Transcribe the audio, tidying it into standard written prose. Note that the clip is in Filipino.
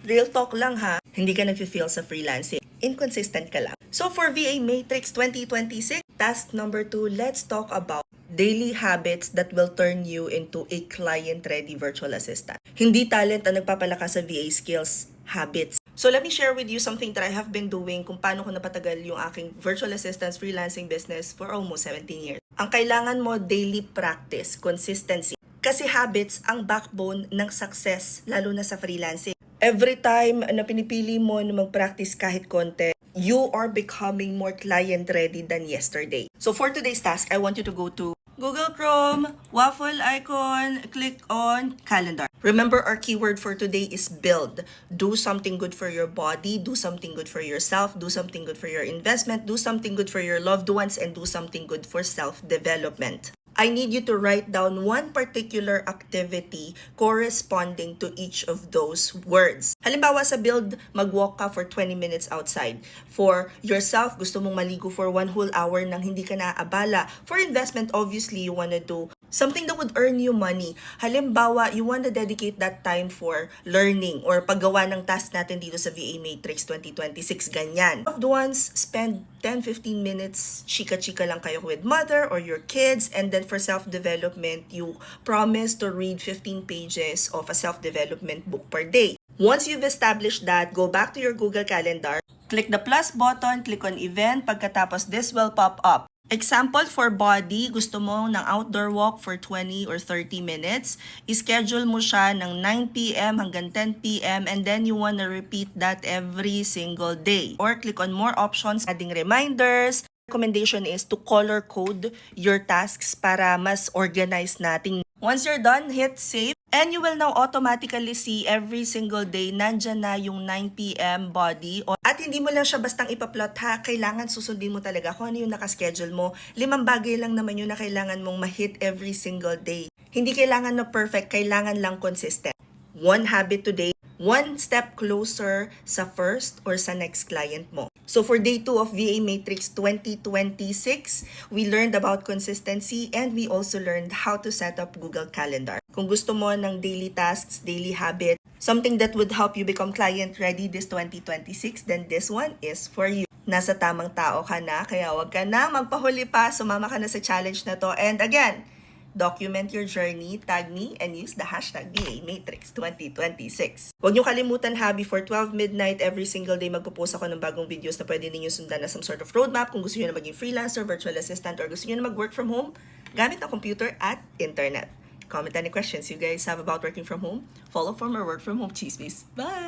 Real talk lang ha, hindi ka nag-feel sa freelancing. Inconsistent ka lang. So for VA Matrix 2026, task number 2, let's talk about daily habits that will turn you into a client-ready virtual assistant. Hindi talent ang nagpapalakas sa VA skills, habits. So let me share with you something that I have been doing kung paano ko napatagal yung aking virtual assistants freelancing business for almost 17 years. Ang kailangan mo, daily practice, consistency. Kasi habits ang backbone ng success, lalo na sa freelancing. Every time na pinipili mo na mag-practice kahit konti, you are becoming more client-ready than yesterday. So for today's task, I want you to go to Google Chrome, waffle icon, click on calendar. Remember, our keyword for today is build. Do something good for your body, do something good for yourself, do something good for your investment, do something good for your loved ones, and do something good for self-development. I need you to write down one particular activity corresponding to each of those words. Halimbawa sa build, mag-walk ka for 20 minutes outside. For yourself, gusto mong maligo for 1 whole hour nang hindi ka naaabala. For investment, obviously, you wanna do something that would earn you money. Halimbawa, you wanna dedicate that time for learning or paggawa ng task natin dito sa VA Matrix 2026, ganyan. Loved ones, spend 10-15 minutes, chika-chika lang kayo with mother or your kids, and then for self-development, you promise to read 15 pages of a self-development book per day. Once you've established that, go back to your Google Calendar, click the plus button, click on event, pagkatapos this will pop up. Example for body, gusto mo ng outdoor walk for 20 or 30 minutes, ischedule mo siya ng 9 p.m. hanggang 10 p.m. and then you wanna repeat that every single day. Or click on more options, adding reminders. Recommendation is to color code your tasks para mas organized natin. Once you're done, hit save. And you will now automatically see every single day nandyan na yung 9 p.m. body. At hindi mo lang siya bastang ipaplot ha, kailangan susundin mo talaga kung ano yung nakaschedule mo. 5 bagay lang naman yun na kailangan mong ma-hit every single day. Hindi kailangan na perfect, kailangan lang consistent. One habit today, one step closer sa first or sa next client mo. So for day 2 of VA Matrix 2026, we learned about consistency and we also learned how to set up Google Calendar. Kung gusto mo ng daily tasks, daily habit, something that would help you become client ready this 2026, then this one is for you. Nasa tamang tao ka na, kaya wag ka na magpahuli pa, sumama ka na sa challenge na to. And again, document your journey, tag me, and use the hashtag VAMatrix2026. Huwag niyo kalimutan ha, before 12 midnight every single day magpo-post ako ng bagong videos na pwede ninyo sundan na some sort of roadmap kung gusto niyo na maging freelancer, virtual assistant, or gusto niyo na mag-work from home gamit ang computer at internet. Comment any questions you guys have about working from home. Follow for more work from home chismis. Bye!